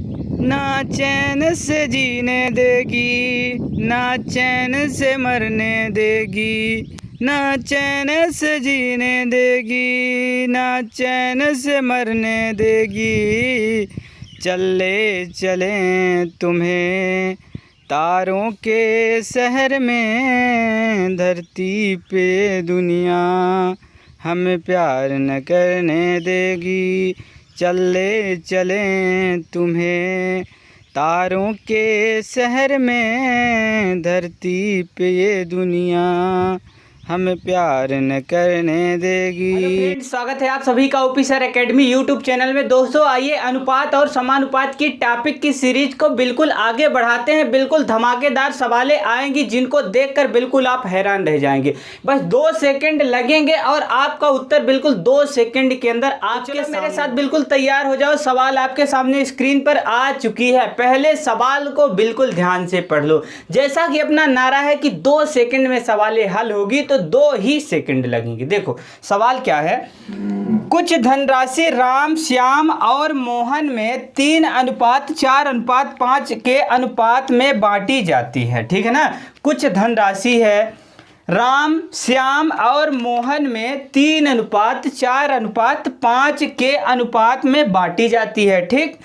ना चैन से जीने देगी, ना चैन से मरने देगी, ना चैन से जीने देगी, ना चैन से मरने देगी। चले चलें तुम्हें तारों के शहर में, धरती पे दुनिया हमें प्यार न करने देगी। चले चलें तुम्हें तारों के शहर में, धरती पे ये दुनिया हमें प्यार न करने देगी। हेलो फ्रेंड्स, स्वागत है आप सभी का OP sir academy YouTube channel में। दोस्तों आइए अनुपात और समानुपात की टॉपिक की सीरीज को बिल्कुल आगे बढ़ाते हैं। बिल्कुल धमाकेदार सवालें आएंगी जिनको देखकर बिल्कुल आप हैरान रह जाएंगे। बस 2 सेकंड लगेंगे और आपका उत्तर बिल्कुल 2 सेकंड के अंदर आपके मेरे साथ बिल्कुल तैयार हो जाओ। सवाल आपके सामने स्क्रीन पर आ चुकी है। पहले सवाल को बिल्कुल ध्यान से पढ़ लो। जैसा कि अपना नारा है कि 2 सेकंड में सवालें हल होगी, तो 2 ही सेकंड लगेंगे। देखो सवाल क्या है। कुछ धनराशि राम, श्याम और मोहन में 3:4:5 के अनुपात में बांटी जाती है। ठीक है ना। कुछ धनराशि है राम, श्याम और मोहन में 3:4:5 के अनुपात में बांटी जाती है। ठीक।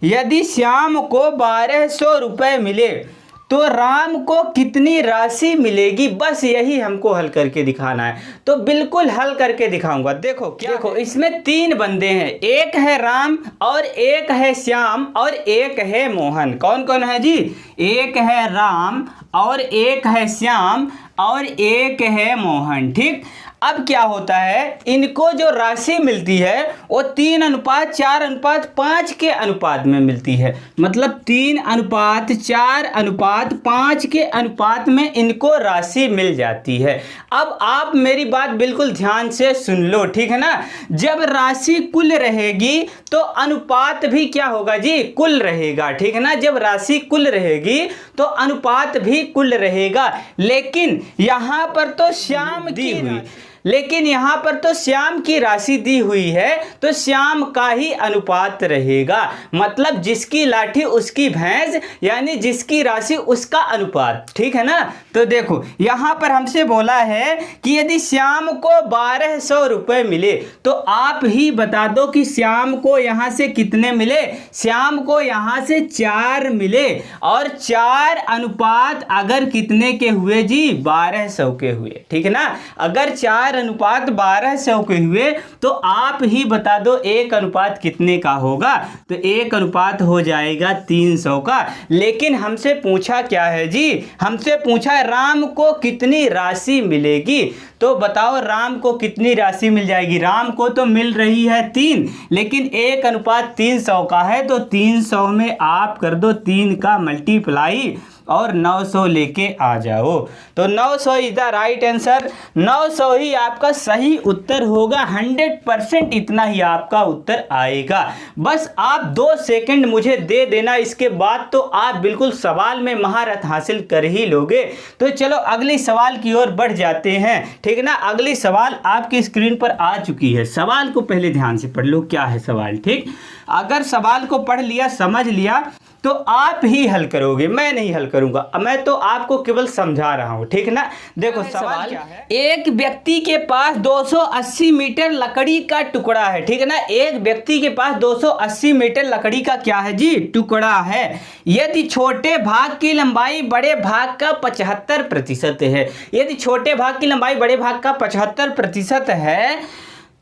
यदि श्याम को 1200 रुपये मिले तो राम को कितनी राशि मिलेगी? बस यही हमको हल करके दिखाना है। तो बिल्कुल हल करके दिखाऊंगा। देखो क्या, देखो इसमें 3 बंदे हैं। एक है राम और एक है श्याम और एक है मोहन। कौन कौन है जी? एक है राम और एक है श्याम और एक है मोहन। ठीक। अब क्या होता है, इनको जो राशि मिलती है वो 3:4:5 के अनुपात में मिलती है। मतलब 3:4:5 के अनुपात में इनको राशि मिल जाती है। अब आप मेरी बात बिल्कुल ध्यान से सुन लो। ठीक है ना। जब राशि कुल रहेगी तो अनुपात भी क्या होगा जी? कुल रहेगा। ठीक है ना। जब राशि कुल रहेगी तो अनुपात भी कुल रहेगा। लेकिन यहाँ पर तो श्याम दी हुई लेकिन यहाँ पर तो श्याम की राशि दी हुई है, तो श्याम का ही अनुपात रहेगा। मतलब जिसकी लाठी उसकी भैंस, यानी जिसकी राशि उसका अनुपात। ठीक है ना। तो देखो यहाँ पर हमसे बोला है कि यदि श्याम को 1200 रुपये मिले तो आप ही बता दो कि श्याम को यहाँ से कितने मिले। श्याम को यहाँ से 4 मिले और 4 अनुपात अगर कितने के हुए जी? 1200 के हुए। ठीक है ना। अगर 4 अनुपात 1200 के हुए तो आप ही बता दो 1 अनुपात कितने का होगा? तो 1 अनुपात हो जाएगा 300 का। लेकिन हमसे पूछा क्या है जी? हमसे पूछा राम को कितनी राशि मिलेगी। तो बताओ राम को कितनी राशि मिल जाएगी? राम को तो मिल रही है 3, लेकिन 1 अनुपात 300 का है, तो 300 में आप कर दो 3 का मल्टीप्लाई और 900 लेके आ जाओ। तो 900 इज द राइट आंसर। 900 ही आपका सही उत्तर होगा। 100% इतना ही आपका उत्तर आएगा। बस आप 2 सेकंड मुझे दे देना, इसके बाद तो आप बिल्कुल सवाल में महारत हासिल कर ही लोगे। तो चलो अगली सवाल की ओर बढ़ जाते हैं। ठीक है ना। अगली सवाल आपकी स्क्रीन पर आ चुकी है। सवाल को पहले ध्यान से पढ़ लो। क्या है सवाल? ठीक। अगर सवाल को पढ़ लिया, समझ लिया तो आप ही हल करोगे, मैं नहीं हल करूंगा। मैं तो आपको केवल समझा रहा हूं। ठीक ना। देखो सवाल क्या है। एक व्यक्ति के पास 280 मीटर लकड़ी का टुकड़ा है। ठीक है ना। एक व्यक्ति के पास 280 मीटर लकड़ी का क्या है जी? टुकड़ा है। यदि छोटे भाग की लंबाई बड़े भाग का 75% है, यदि छोटे भाग की लंबाई बड़े भाग का 75% है,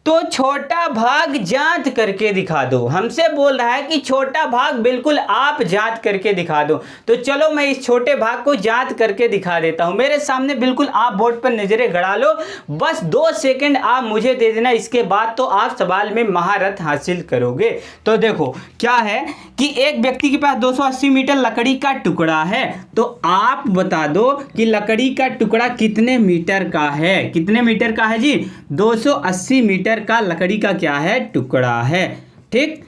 तो छोटा भाग जांच करके दिखा दो। हमसे बोल रहा है कि छोटा भाग बिल्कुल आप जांच करके दिखा दो। तो चलो मैं इस छोटे भाग को जांच करके दिखा देता हूं। मेरे सामने बिल्कुल आप बोर्ड पर नजरें गड़ा लो। बस 2 सेकंड आप मुझे दे देना, इसके बाद तो आप सवाल में महारत हासिल करोगे। तो देखो क्या है कि एक व्यक्ति के पास 280 मीटर लकड़ी का टुकड़ा है, तो आप बता दो कि लकड़ी का टुकड़ा कितने मीटर का है? कितने मीटर का है जी? 280 मीटर का लकड़ी का क्या है? टुकड़ा है। ठीक।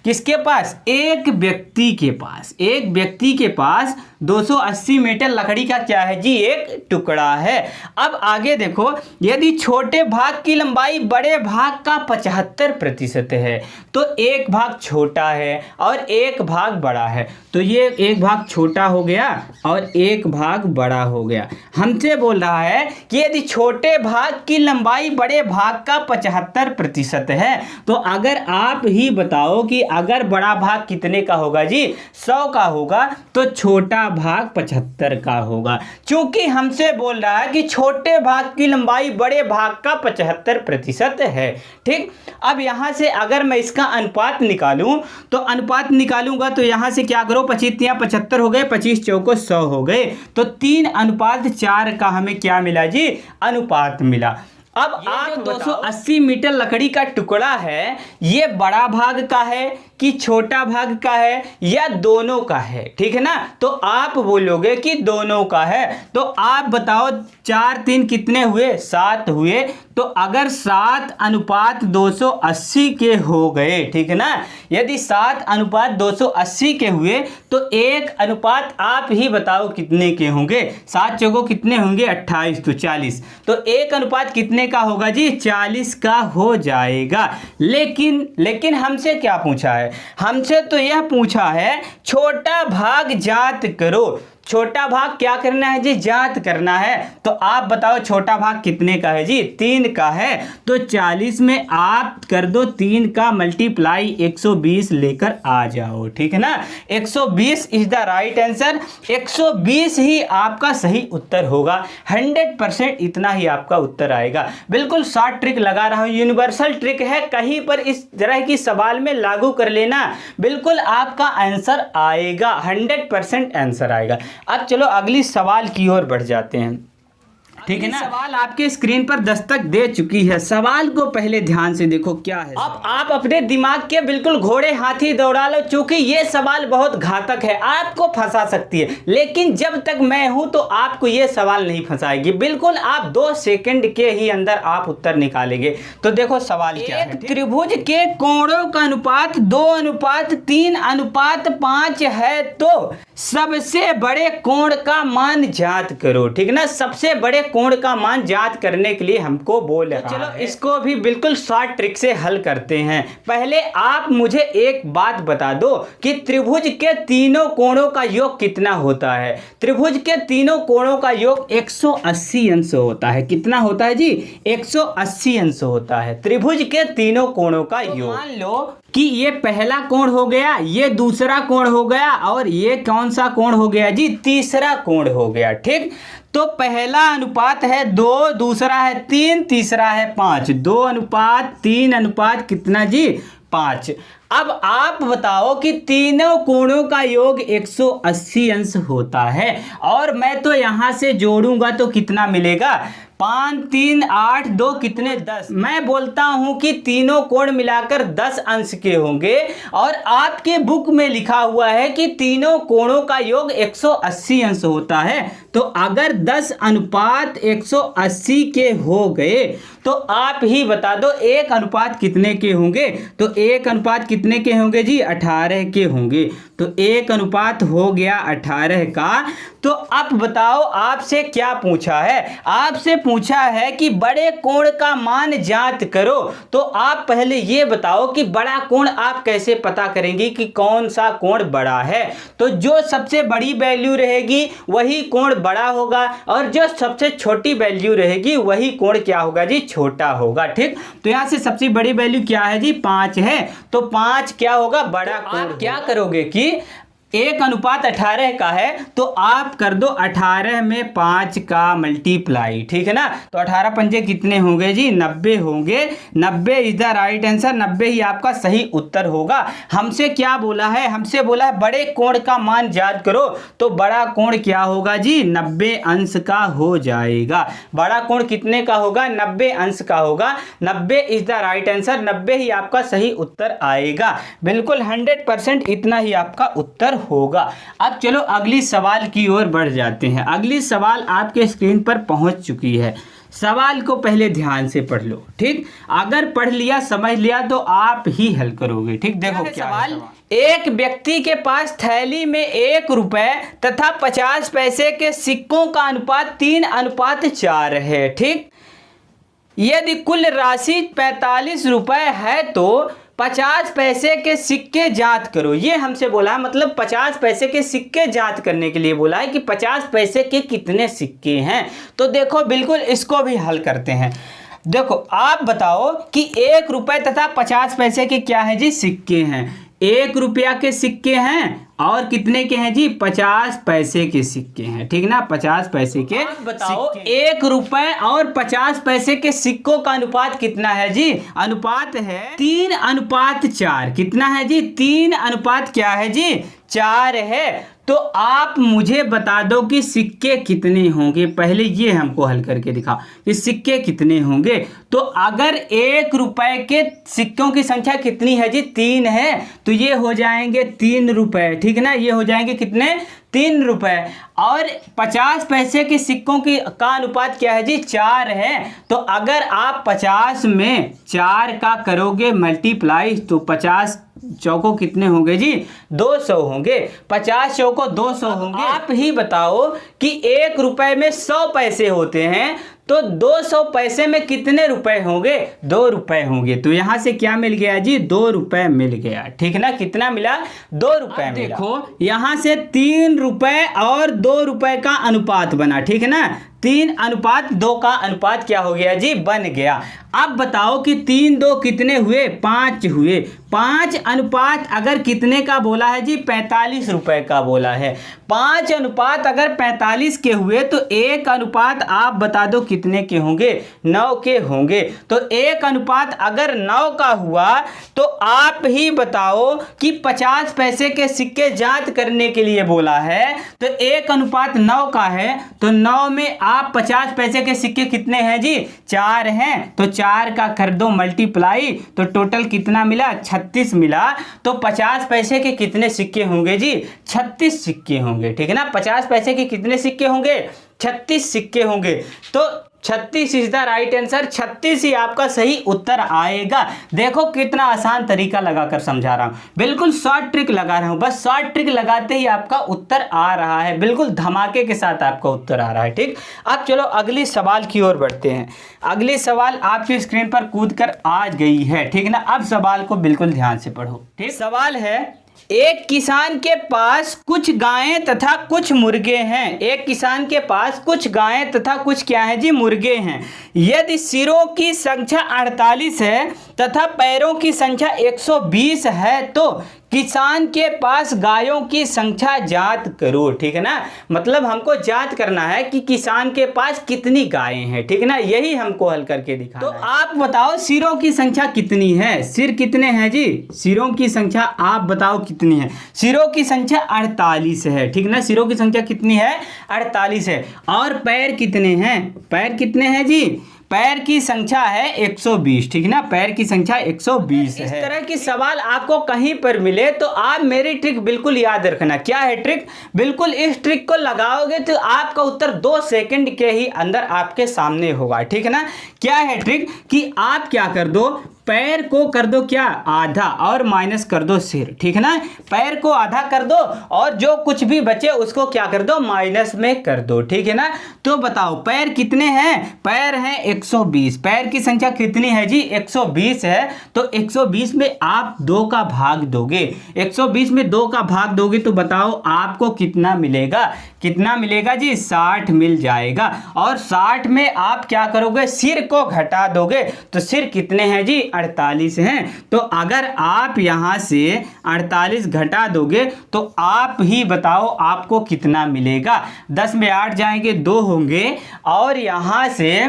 किसके पास? एक व्यक्ति के पास। एक व्यक्ति के पास 280 मीटर लकड़ी का क्या है जी? एक टुकड़ा है। अब आगे देखो, यदि छोटे भाग की लंबाई बड़े भाग का 75% है तो एक भाग छोटा है और एक भाग बड़ा है। तो ये एक भाग छोटा हो गया और एक भाग बड़ा हो गया। हमसे बोल रहा है कि यदि छोटे भाग की लंबाई बड़े भाग का 75% है तो अगर आप ही बताओ कि अगर बड़ा भाग कितने का होगा जी? 100 का होगा तो छोटा भाग 75 का होगा। क्योंकि हमसे बोल रहा है कि छोटे भाग की लंबाई बड़े भाग का 75% है। ठीक, अब यहां से अगर मैं इसका अनुपात निकालूं तो अनुपात निकालूंगा तो यहां से क्या करो, 25 75 हो गए, 25 चौको 100 हो गए, तो 3:4 का हमें क्या मिला जी? अनुपात मिला। अब आप 280 मीटर लकड़ी का टुकड़ा है, ये बड़ा भाग का है कि छोटा भाग का है या दोनों का है? ठीक है ना, तो आप बोलोगे कि दोनों का है। तो आप बताओ 4 3 कितने हुए? 7 हुए। तो अगर 7:280 के हो गए, ठीक है ना, यदि 7:280 के हुए तो एक अनुपात आप ही बताओ कितने के होंगे? 7 चौको कितने होंगे? 28, तो 40। तो एक अनुपात कितने का होगा जी? 40 का हो जाएगा। लेकिन हमसे क्या पूछा है? हमसे तो यह पूछा है छोटा भाग ज्ञात करो। छोटा भाग क्या करना है जी? ज्ञात करना है। तो आप बताओ छोटा भाग कितने का है जी? 3 का है। तो 40 में आप कर दो 3 का मल्टीप्लाई 120 लेकर आ जाओ। ठीक है ना, 120 इज द राइट आंसर। 120 ही आपका सही उत्तर होगा। 100% इतना ही आपका उत्तर आएगा। बिल्कुल शॉर्ट ट्रिक लगा रहा हूँ, यूनिवर्सल ट्रिक है, कहीं पर इस तरह की सवाल में लागू कर लेना, बिल्कुल आपका आंसर आएगा, 100% आंसर आएगा। अब चलो अगली सवाल की ओर बढ़ जाते हैं। ठीक है ना, सवाल आपके स्क्रीन पर दस्तक दे चुकी है। सवाल को पहले ध्यान से देखो क्या है। अब आप अपने दिमाग के बिल्कुल घोड़े हाथी दौड़ा लो, क्योंकि ये सवाल बहुत घातक है, आपको फंसा सकती है। लेकिन जब तक मैं हूं तो आपको ये सवाल नहीं फंसाएगी। बिल्कुल आप 2 सेकंड के ही अंदर आप उत्तर निकालेंगे। तो देखो सवाल क्या है। त्रिभुज के कोणों का अनुपात 2:3:5 है तो सबसे बड़े कोण का मान ज्ञात करो। ठीक है ना, सबसे बड़े कोण का मान ज्ञात करने के लिए हमको बोल रहा है। चलो इसको भी बिल्कुल शॉर्ट ट्रिक से हल करते हैं। पहले आप मुझे एक बात बता दो कि त्रिभुज के तीनों कोणों का योग कितना होता है? त्रिभुज के तीनों कोणों का योग 180 अंश होता है। कितना होता है जी? 180 अंश होता है त्रिभुज के तीनों कोणों का योग। मान लो कि ये पहला कोण हो गया, ये दूसरा कोण हो गया और ये कौन सा कोण हो गया जी? तीसरा कोण हो गया। ठीक, तो पहला अनुपात है 2, दूसरा है 3, तीसरा है 5। 2:3 कितना जी? 5। अब आप बताओ कि तीनों कोणों का योग 180 अंश होता है और मैं तो यहां से जोड़ूंगा तो कितना मिलेगा? 5 3 8 2 कितने? 10। मैं बोलता हूं कि तीनों कोण मिलाकर 10 अंश के होंगे और आपके बुक में लिखा हुआ है कि तीनों कोणों का योग 180 अंश होता है। तो अगर 10:180 के हो गए तो आप ही बता दो एक अनुपात कितने के होंगे? तो एक अनुपात कितने के होंगे जी? 18 के होंगे। तो एक अनुपात हो गया 18 का। तो अब बताओ आपसे क्या पूछा है? आपसे पूछा है कि बड़े कोण का मान ज्ञात करो। तो आप पहले ये बताओ कि बड़ा कोण आप कैसे पता करेंगे कि कौन सा कोण बड़ा है? तो जो सबसे बड़ी वैल्यू रहेगी वही कोण बड़ा होगा और जो सबसे छोटी वैल्यू रहेगी वही कोण क्या होगा जी? छोटा होगा। ठीक, तो यहां से सबसे बड़ी वैल्यू क्या है जी? 5 है। तो 5 क्या होगा? बड़ा कोण। आप क्या करोगे कि 1:18 का है तो आप कर दो 18 में 5 का मल्टीप्लाई। ठीक है ना, तो 18 पंजे कितने होंगे जी? 90 होंगे। 90 इज द राइट आंसर। 90 ही आपका सही उत्तर होगा। हमसे क्या बोला है? हमसे बोला है बड़े कोण का मान ज्ञात करो। तो बड़ा कोण क्या होगा जी? 90 अंश का हो जाएगा। बड़ा कोण कितने का होगा? 90 अंश का होगा। 90 इज द राइट आंसर। 90 ही आपका सही उत्तर आएगा। बिल्कुल 100% इतना ही आपका उत्तर होगा। अब चलो अगली सवाल की ओर बढ़ जाते हैं। अगली सवाल आपके स्क्रीन पर पहुंच चुकी है। सवाल को पहले ध्यान से पढ़ लो, ठीक। अगर पढ़ लिया, समझ लिया तो आप ही हल करोगे, ठीक। देखो क्या सवाल। एक व्यक्ति के पास थैली में 1 रुपए तथा 50 पैसे के सिक्कों का अनुपात 3:4 है, ठीक। यदि कुल राशि 45 रुपए है तो 50 पैसे के सिक्के जांच करो। ये हमसे बोला है, मतलब 50 पैसे के सिक्के जांच करने के लिए बोला है कि 50 पैसे के कितने सिक्के हैं। तो देखो बिल्कुल इसको भी हल करते हैं। देखो आप बताओ कि 1 रुपए तथा 50 पैसे के क्या है जी, सिक्के हैं। 1 रुपया के सिक्के हैं और कितने के हैं जी, 50 पैसे के सिक्के हैं, ठीक ना। 50 पैसे के बताओ 1 रुपए और 50 पैसे के सिक्कों का अनुपात कितना है जी, अनुपात है 3:4। कितना है जी, 3 क्या है जी, 4 है। तो आप मुझे बता दो कि सिक्के कितने होंगे। पहले ये हमको हल करके दिखाओ कि सिक्के कितने होंगे। तो अगर 1 रुपए के सिक्कों की संख्या कितनी है जी, 3 है, तो ये हो जाएंगे 3 रुपए, ठीक ना। ये हो जाएंगे कितने, 3 रुपए। और 50 पैसे के सिक्कों की का अनुपात क्या है जी, 4 है। तो अगर आप 50 में 4 का करोगे मल्टीप्लाई तो 50 चौको कितने होंगे जी, 200 होंगे। 50 चौको 200 होंगे। आप ही बताओ कि 1 रुपए में 100 पैसे होते हैं, तो 200 पैसे में कितने रुपए होंगे, 2 रुपए होंगे। तो यहाँ से क्या मिल गया जी, 2 रुपए मिल गया, ठीक ना। कितना मिला, 2 रुपए मिला। देखो यहाँ से 3 रुपए और 2 रुपए का अनुपात बना, ठीक है ना। 3:2 का अनुपात क्या हो गया जी, बन गया। अब बताओ कि 3 2 कितने हुए, 5 हुए। 5 अनुपात अगर कितने का बोला है जी, 45 रुपए का बोला है। 5 अनुपात अगर 45 के हुए तो 1 अनुपात आप बता दो कितने के होंगे, 9 के होंगे। तो 1 अनुपात अगर 9 का हुआ तो आप ही बताओ कि 50 पैसे के सिक्के जांच करने के लिए बोला है, तो 1 अनुपात 9 का है, तो 9 में आप 50 पैसे के सिक्के कितने हैं जी, 4 हैं। तो 4 का कर दो मल्टीप्लाई, तो टोटल कितना मिला, 36 मिला। तो 50 पैसे के कितने सिक्के होंगे जी, 36 सिक्के होंगे, ठीक है ना। 50 पैसे के कितने सिक्के होंगे, 36 सिक्के होंगे। तो 36 इज द राइट आंसर। 36 ही आपका सही उत्तर आएगा। देखो कितना आसान तरीका लगाकर समझा रहा हूं, बिल्कुल शॉर्ट ट्रिक लगा रहा हूं। बस शॉर्ट ट्रिक लगाते ही आपका उत्तर आ रहा है, बिल्कुल धमाके के साथ आपका उत्तर आ रहा है, ठीक। अब चलो अगली सवाल की ओर बढ़ते हैं। अगली सवाल आपकी स्क्रीन पर कूद कर आ गई है, ठीक ना। अब सवाल को बिल्कुल ध्यान से पढ़ो, ठीक। सवाल है, एक किसान के पास कुछ गायें तथा कुछ मुर्गे हैं। एक किसान के पास कुछ गायें तथा कुछ क्या है जी, मुर्गे हैं। यदि सिरों की संख्या 48 है तथा पैरों की संख्या 120 है तो किसान के पास गायों की संख्या जांच करो, ठीक है ना। मतलब हमको जांच करना है कि किसान के पास कितनी गायें हैं, ठीक है ना। यही हमको हल करके दिखाना है। तो आप बताओ सिरों की संख्या कितनी है, सिर कितने हैं जी, सिरों की संख्या आप बताओ कितनी है। सिरों की संख्या 48 है, ठीक ना। सिरों की संख्या कितनी है, 48 है। और पैर कितने हैं, पैर कितने हैं जी, पैर की संख्या है 120, ठीक ना। पैर की संख्या 120 है। इस तरह की सवाल आपको कहीं पर मिले तो आप मेरी ट्रिक बिल्कुल याद रखना। क्या है ट्रिक, बिल्कुल इस ट्रिक को लगाओगे तो आपका उत्तर 2 सेकंड के ही अंदर आपके सामने होगा, ठीक है ना। क्या है ट्रिक कि आप क्या कर दो, पैर को कर दो क्या, आधा, और माइनस कर दो सिर, ठीक है ना। पैर को आधा कर दो और जो कुछ भी बचे उसको क्या कर दो, माइनस में कर दो, ठीक है ना। तो बताओ पैर कितने हैं, पैर हैं 120। पैर की संख्या कितनी है जी, 120 है। तो 120 में आप 2 का भाग दोगे, 120 में 2 का भाग दोगे तो बताओ आपको कितना मिलेगा, कितना मिलेगा जी, 60 मिल जाएगा। और 60 में आप क्या करोगे, सिर को घटा दोगे तो सिर कितने हैं जी, 48 हैं। तो अगर आप यहां से 48 घटा दोगे तो आप ही बताओ आपको कितना मिलेगा। 10 में 8 जाएंगे, 2 होंगे। और यहां से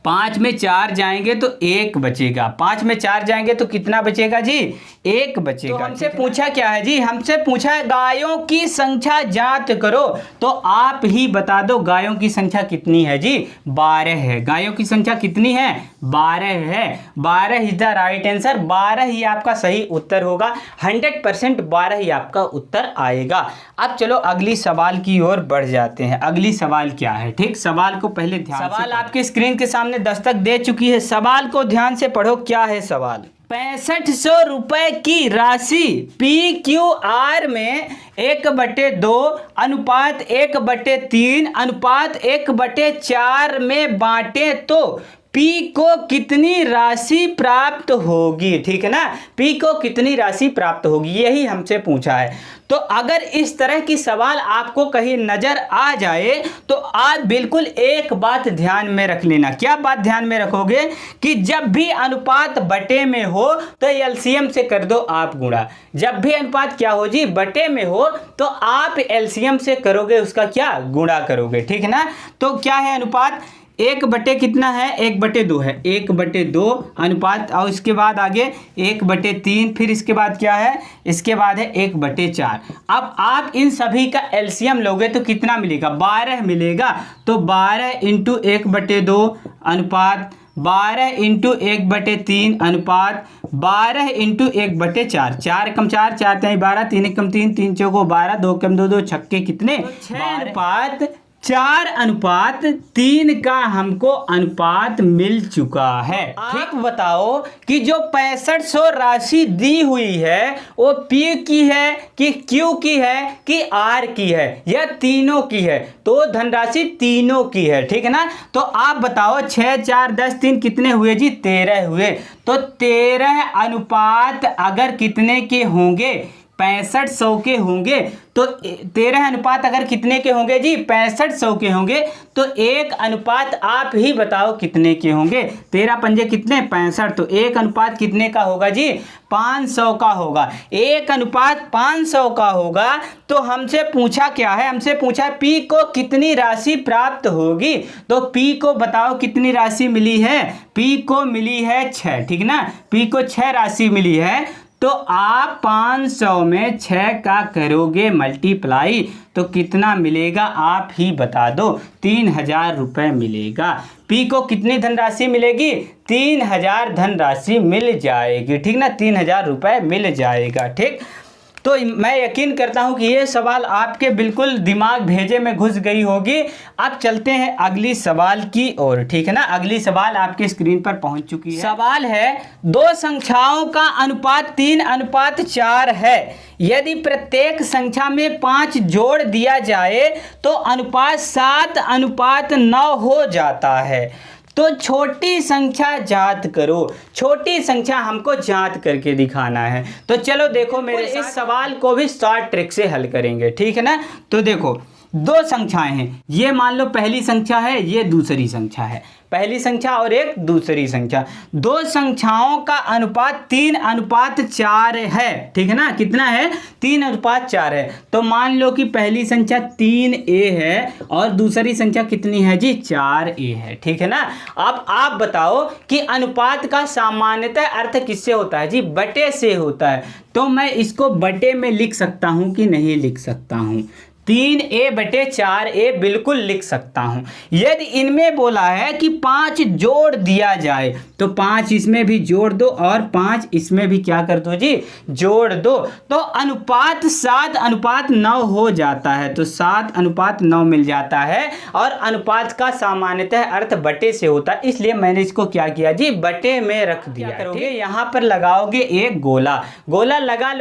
5 में 4 जाएंगे तो 1 बचेगा, 5 में 4 जाएंगे तो कितना बचेगा जी, 1 बचेगा। तो हमसे पूछा क्या है जी, हमसे पूछा है गायों की संख्या ज्ञात करो। तो आप ही बता दो गायों की संख्या कितनी है जी, 12 है। गायों की संख्या कितनी है, 12 है। 12 इज द राइट आंसर, 12 ही आपका सही उत्तर होगा। 100% 12 ही आपका उत्तर आएगा। अब चलो अगली सवाल की ओर बढ़ जाते हैं। अगली सवाल क्या है, ठीक, सवाल को पहले ध्यान से सवाल आपके स्क्रीन के सामने दस्तक दे चुकी है। सवाल को ध्यान से पढ़ो, क्या है सवाल। 6500 रुपए की राशि PQR में 1/2 अनुपात 1/3 अनुपात 1/4 में बांटे तो P को कितनी राशि प्राप्त होगी, ठीक है ना, P को कितनी राशि प्राप्त होगी, यही हमसे पूछा है। तो अगर इस तरह की सवाल आपको कहीं नजर आ जाए तो आप बिल्कुल एक बात ध्यान में रख लेना। क्या बात ध्यान में रखोगे कि जब भी अनुपात बटे में हो तो एलसीएम से कर दो आप गुणा। जब भी अनुपात क्या हो जी, बटे में हो तो आप एलसीएम से करोगे, उसका क्या, गुणा करोगे, ठीक है ना। तो क्या है अनुपात, 1/, कितना है, 1/2 है, 1/2 अनुपात, और इसके बाद आगे 1/3, फिर इसके बाद क्या है, इसके बाद है 1/4। अब आप इन सभी का एलसीएम लोगे तो कितना मिलेगा, 12 मिलेगा। तो 12 × 1/2 अनुपात 12 × 1/3 अनुपात 12 × 1/4, 4 कम 4 4 3 12, 3 1 कम 3 3 चौको 12, 2 कम 2 2 छक्के कितने, 6 अनुपात 4 अनुपात 3 का हमको अनुपात मिल चुका है। ठीक, बताओ कि जो 6500 राशि दी हुई है वो P की है कि Q की है कि R की है, या तीनों की है। तो धनराशि तीनों की है, ठीक है ना। तो आप बताओ 6 4 10 3 कितने हुए जी, 13 हुए। तो 13 अनुपात अगर कितने के होंगे, 6500 के होंगे। तो 13 अनुपात अगर कितने के होंगे जी, 6500 के होंगे। तो 1 अनुपात आप ही बताओ कितने के होंगे, 13 पंजे कितने, 65। तो 1 अनुपात कितने का होगा जी, 500 का होगा। 1 अनुपात 500 का होगा। तो हमसे पूछा क्या है, हमसे पूछा है P को कितनी राशि प्राप्त होगी। तो P को बताओ कितनी राशि मिली है, P को मिली है 6, ठीक ना, P को 6 राशि मिली है। तो आप 500 में 6 का करोगे मल्टीप्लाई तो कितना मिलेगा, आप ही बता दो, 3000 रुपये मिलेगा। P को कितनी धनराशि मिलेगी, 3000 धनराशि मिल जाएगी, ठीक ना, 3000 रुपये मिल जाएगा। ठीक, तो मैं यकीन करता हूं कि ये सवाल आपके बिल्कुल दिमाग भेजे में घुस गई होगी। अब चलते हैं अगली सवाल की ओर, ठीक है ना। अगली सवाल आपके स्क्रीन पर पहुंच चुकी है। सवाल है, 2 संख्याओं का अनुपात 3:4 है। यदि प्रत्येक संख्या में 5 जोड़ दिया जाए तो अनुपात 7:9 हो जाता है। तो छोटी संख्या ज्ञात करो। छोटी संख्या हमको ज्ञात करके दिखाना है। तो चलो देखो, मेरे इस सवाल को भी शॉर्ट ट्रिक से हल करेंगे, ठीक है ना। तो देखो, 2 संख्याएं हैं, ये मान लो पहली संख्या है, ये दूसरी संख्या है, पहली संख्या और एक दूसरी संख्या। 2 संख्याओं का अनुपात 3:4 है, ठीक है ना। कितना है, 3:4 है। तो मान लो कि पहली संख्या 3a है और दूसरी संख्या कितनी है जी, 4a है, ठीक है ना। अब आप बताओ कि अनुपात का सामान्यतः अर्थ किससे होता है जी, बटे से होता है। तो मैं इसको बटे में लिख सकता हूं कि नहीं लिख सकता हूं, 3a/4a बिल्कुल लिख सकता हूं। यदि इनमें बोला है कि 5 जोड़ दिया जाए तो 5 इसमें भी जोड़ दो और 5 इसमें भी क्या कर दो जी, जोड़ दो। तो अनुपात 7:9 हो जाता है। तो 7:9 मिल जाता है और अनुपात का सामान्यतः अर्थ बटे से होता है, इसलिए मैंने इसको क्या किया जी, बटे में रख दिया। क्या करोगे, यहाँ पर लगाओगे एक गोला, गोला लगा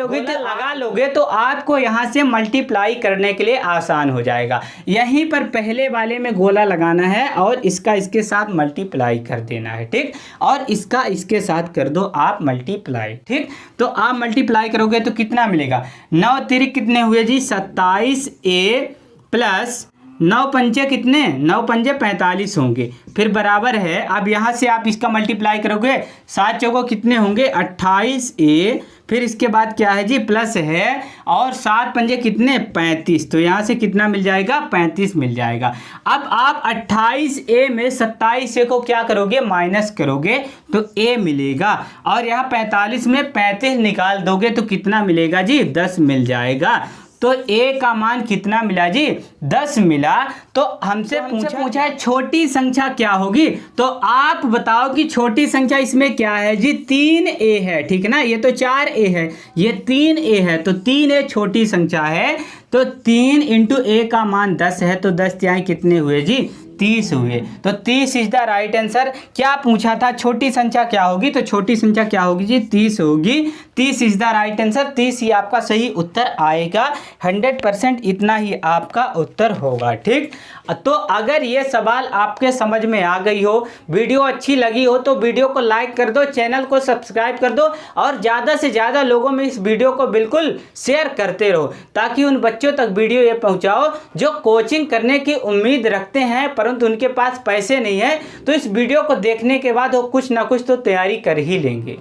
लोगे तो आपको यहाँ से मल्टीप्लाई करने के लिए आसान हो जाएगा। यहीं पर पहले वाले में गोला लगाना है और इसका इसके साथ मल्टीप्लाई कर देना है, ठीक, और इसका इसके साथ कर दो आप मल्टीप्लाई, ठीक। तो आप मल्टीप्लाई करोगे तो कितना मिलेगा, 9 तिरिक कितने हुए जी, 27a प्लस 9 पंजे कितने, 9 पंजे 45 होंगे। फिर बराबर है, अब यहाँ से आप इसका मल्टीप्लाई करोगे, 7 चौको कितने होंगे 28A, फिर इसके बाद क्या है जी प्लस है, और 7 पंजे कितने 35, तो यहाँ से कितना मिल जाएगा 35 मिल जाएगा। अब आप 28A में 27A को क्या करोगे माइनस करोगे तो A मिलेगा, और यहाँ 45 में 35 निकाल दोगे तो कितना मिलेगा जी 10 मिल जाएगा। तो A का मान कितना मिला जी 10 मिला। तो हमसे पूछा है छोटी संख्या क्या होगी, तो आप बताओ कि छोटी संख्या इसमें क्या है जी 3A है, ठीक है ना, ये तो 4A है, ये 3A है, तो 3A छोटी संख्या है, तो 3 इंटू A का मान 10 है, तो 10 तिहाई कितने हुए जी 30 हुए। तो 30 इज द राइट आंसर। क्या पूछा था छोटी संख्या क्या होगी, तो छोटी संख्या क्या होगी जी 30 होगी। 30 इज द राइट आंसर, 30 ही आपका सही उत्तर आएगा। 100% इतना ही आपका उत्तर होगा, ठीक। तो अगर ये सवाल आपके समझ में आ गई हो, वीडियो अच्छी लगी हो, तो वीडियो को लाइक कर दो, चैनल को सब्सक्राइब कर दो, और ज़्यादा से ज़्यादा लोगों में इस वीडियो को बिल्कुल शेयर करते रहो, ताकि उन बच्चों तक वीडियो ये पहुंचाओ जो कोचिंग करने की उम्मीद रखते हैं परंतु उनके पास पैसे नहीं है, तो इस वीडियो को देखने के बाद वो कुछ ना कुछ तो तैयारी कर ही लेंगे।